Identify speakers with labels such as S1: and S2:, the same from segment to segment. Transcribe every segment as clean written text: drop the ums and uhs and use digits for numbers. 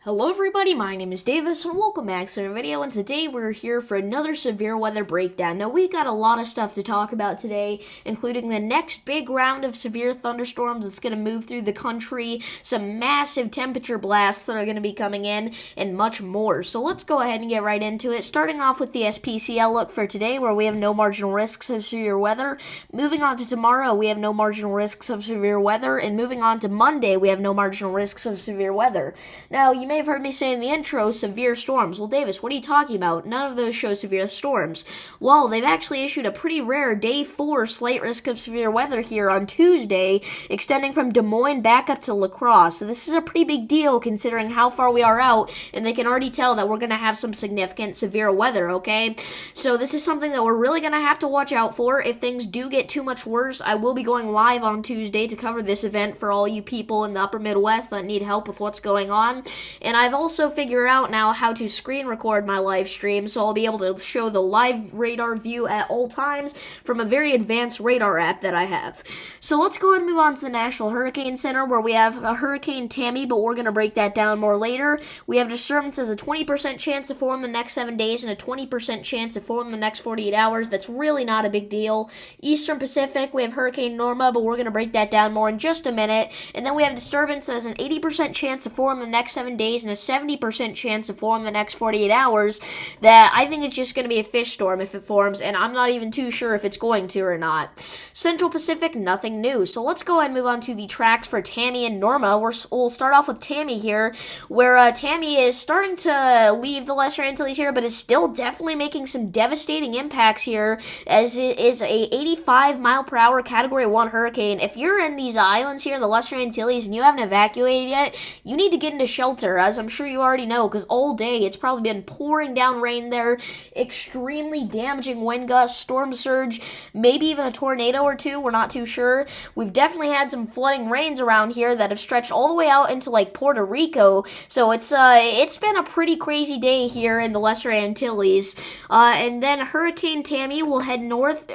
S1: Hello everybody, my name is Davis and welcome back to our video, and today we're here for another severe weather breakdown. Now we got a lot of stuff to talk about today, including the next big round of severe thunderstorms that's going to move through the country, some massive temperature blasts that are going to be coming in, and much more. So let's go ahead and get right into it, starting off with the SPC outlook for today, where we have no marginal risks of severe weather. Moving on to tomorrow, we have no marginal risks of severe weather, and moving on to Monday, we have no marginal risks of severe weather. Now, you may have heard me say in the intro, severe storms. Well, Davis, what are you talking about? None of those show severe storms. Well, they've actually issued a pretty rare day 4 slight risk of severe weather here on Tuesday, extending from Des Moines back up to La Crosse. So this is a pretty big deal considering how far we are out, and they can already tell that we're going to have some significant severe weather, okay? So this is something that we're really going to have to watch out for. If things do get too much worse, I will be going live on Tuesday to cover this event for all you people in the upper Midwest that need help with what's going on. And I've also figured out now how to screen record my live stream, so I'll be able to show the live radar view at all times from a very advanced radar app that I have. So let's go ahead and move on to the National Hurricane Center, where we have a Hurricane Tammy, but we're going to break that down more later. We have disturbance as a 20% chance to form the next 7 days and a 20% chance to form the next 48 hours. That's really not a big deal. Eastern Pacific, we have Hurricane Norma, but we're going to break that down more in just a minute. And then we have disturbance as an 80% chance to form the next 7 days and a 70% chance to form the next 48 hours. That I think it's just going to be a fish storm if it forms, and I'm not even too sure if it's going to or not. Central Pacific, nothing new. So let's go ahead and move on to the tracks for Tammy and Norma. We'll start off with Tammy here, where Tammy is starting to leave the Lesser Antilles here, but is still definitely making some devastating impacts here, as it is a 85 mile per hour Category 1 hurricane. If you're in these islands here in the Lesser Antilles and you haven't evacuated yet, you need to get into shelter, as I'm sure you already know, because all day it's probably been pouring down rain there, extremely damaging wind gusts, storm surge, maybe even a tornado or two, we're not too sure. We've definitely had some flooding rains around here that have stretched all the way out into like Puerto Rico, so it's been a pretty crazy day here in the Lesser Antilles. And then Hurricane Tammy will head north,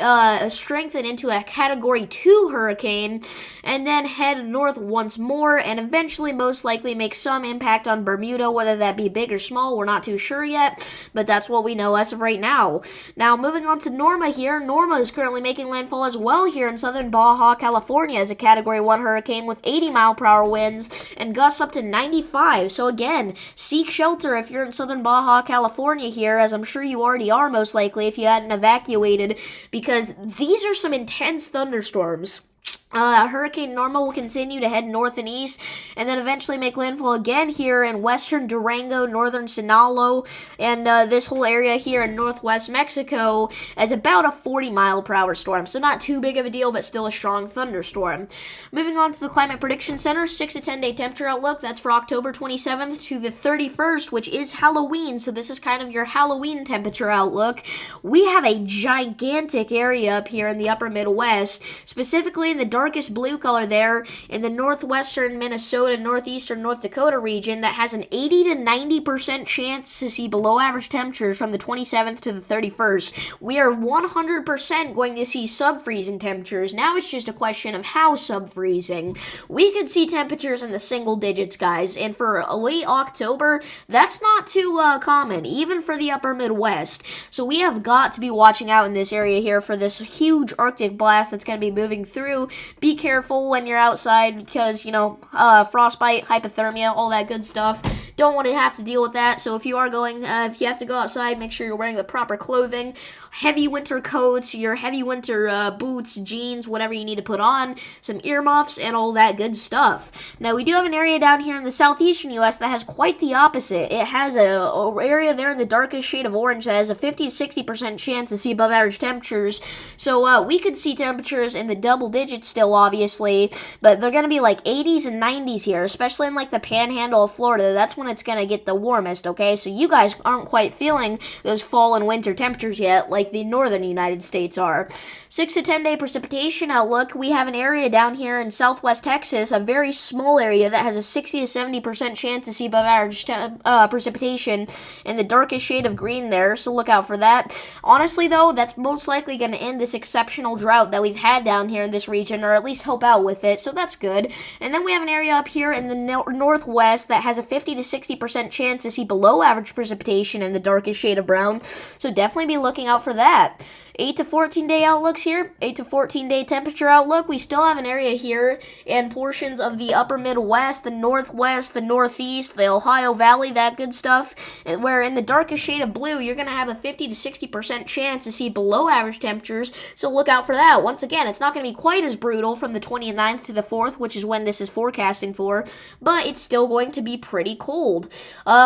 S1: strengthen into a Category 2 hurricane, and then head north once more, and eventually most likely make some impact on Bermuda, whether that be big or small, we're not too sure yet, but that's what we know as of right now. Now, moving on to Norma here. Norma is currently making landfall as well here in southern Baja, California, as a Category 1 hurricane with 80 mile per hour winds and gusts up to 95. So again, seek shelter if you're in southern Baja, California here, as I'm sure you already are most likely if you hadn't evacuated, because these are some intense thunderstorms. Hurricane Norma will continue to head north and east, and then eventually make landfall again here in western Durango, northern Sinaloa, and this whole area here in northwest Mexico as about a 40 mile per hour storm. So not too big of a deal, but still a strong thunderstorm. Moving on to the Climate Prediction Center, 6 to 10 day temperature outlook. That's for October 27th to the 31st, which is Halloween. So this is kind of your Halloween temperature outlook. We have a gigantic area up here in the upper Midwest, specifically in the darkest blue color there in the northwestern Minnesota, northeastern North Dakota region, that has an 80 to 90% chance to see below average temperatures from the 27th to the 31st. We are 100% going to see sub-freezing temperatures. Now it's just a question of how sub-freezing. We could see temperatures in the single digits, guys, and for late October, that's not too common, even for the upper Midwest. So we have got to be watching out in this area here for this huge Arctic blast that's going to be moving through. Be careful when you're outside because, frostbite, hypothermia, all that good stuff. Don't want to have to deal with that. So if you are going, if you have to go outside, make sure you're wearing the proper clothing, heavy winter coats, your heavy winter boots, jeans, whatever you need to put on, some earmuffs, and all that good stuff. Now, we do have an area down here in the southeastern U.S. that has quite the opposite. It has a area there in the darkest shade of orange that has a 50 to 60% chance to see above average temperatures. So we could see temperatures in the double digits still, obviously, but they're going to be like 80s and 90s here, especially in like the panhandle of Florida. That's when it's going to get the warmest, okay? So you guys aren't quite feeling those fall and winter temperatures yet like the northern United States are. 6 to 10 day precipitation outlook. We have an area down here in southwest Texas, a very small area that has a 60 to 70% chance to see above average precipitation in the darkest shade of green there, so look out for that. Honestly, though, that's most likely going to end this exceptional drought that we've had down here in this region, or at least help out with it, so that's good. And then we have an area up here in the northwest that has a 50 to 60% chance to see below average precipitation in the darkest shade of brown, so definitely be looking out for that. 8 to 14 day outlooks here, 8 to 14 day temperature outlook. We still have an area here in portions of the upper Midwest, the Northwest, the Northeast, the Ohio Valley, that good stuff, where in the darkest shade of blue, you're going to have a 50 to 60% chance to see below average temperatures, so look out for that. Once again, it's not going to be quite as brutal from the 29th to the 4th, which is when this is forecasting for, but it's still going to be pretty cold.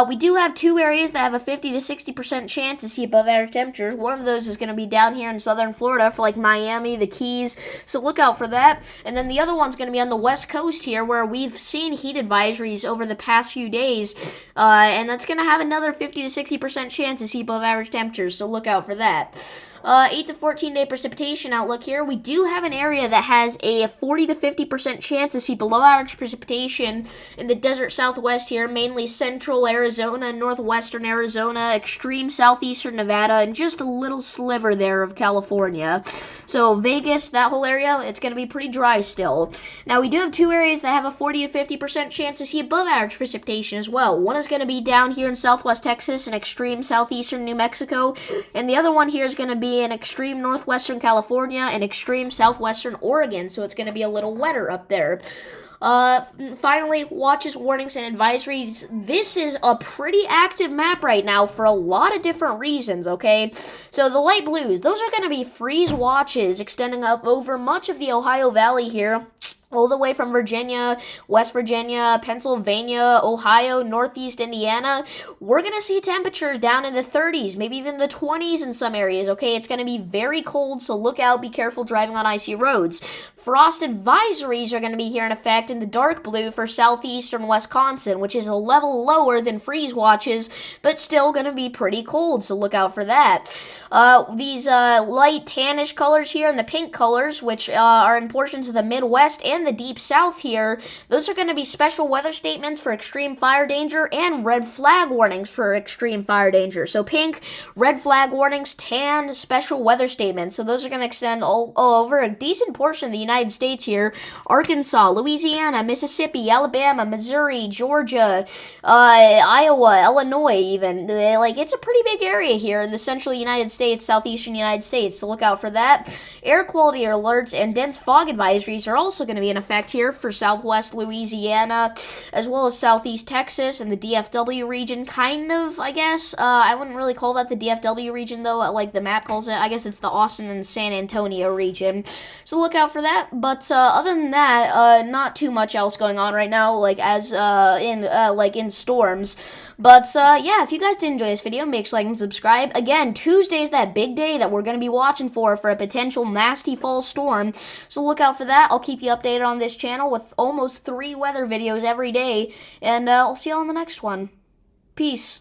S1: We do have two areas that have a 50 to 60% chance to see above average temperatures. One of those is going to be down here in southern Florida for like Miami, the Keys, so look out for that. And then the other one's going to be on the west coast here, where we've seen heat advisories over the past few days, and that's going to have another 50 to 60% chance to see above average temperatures, so look out for that. 8 to 14 day precipitation outlook here. We do have an area that has a 40 to 50% chance to see below average precipitation in the desert southwest here, mainly central Arizona, northwestern Arizona, extreme southeastern Nevada, and just a little sliver there of California. So Vegas, that whole area, it's going to be pretty dry still. Now we do have two areas that have a 40 to 50% chance to see above average precipitation as well. One is going to be down here in southwest Texas and extreme southeastern New Mexico, and the other one here is going to be in extreme northwestern California and extreme southwestern Oregon, so it's going to be a little wetter up there. Finally, watches, warnings, and advisories. This is a pretty active map right now for a lot of different reasons, okay? So the light blues, those are going to be freeze watches extending up over much of the Ohio Valley here, all the way from Virginia, West Virginia, Pennsylvania, Ohio, Northeast Indiana. We're going to see temperatures down in the 30s, maybe even the 20s in some areas, okay? It's going to be very cold, so look out, be careful driving on icy roads. Frost advisories are going to be here in effect in the dark blue for southeastern Wisconsin, which is a level lower than freeze watches, but still going to be pretty cold, so look out for that. These light tannish colors here and the pink colors, which are in portions of the Midwest and the deep south here, those are going to be special weather statements for extreme fire danger and red flag warnings for extreme fire danger. So pink, red flag warnings, tan, special weather statements. So those are going to extend all over a decent portion of the United States here. Arkansas, Louisiana, Mississippi, Alabama, Missouri, Georgia, Iowa, Illinois even. Like, it's a pretty big area here in the central United States, southeastern United States, so look out for that. Air quality alerts and dense fog advisories are also going to be in effect here for southwest Louisiana, as well as southeast Texas and the DFW region, kind of, I guess. I wouldn't really call that the DFW region, though, like the map calls it. I guess it's the Austin and San Antonio region, so look out for that. But other than that, not too much else going on right now, like as in storms. But yeah, if you guys did enjoy this video, make sure to like and subscribe. Again, Tuesday's that big day that we're going to be watching for a potential nasty fall storm, so look out for that. I'll keep you updated on this channel with almost 3 weather videos every day, and I'll see you on the next one. Peace.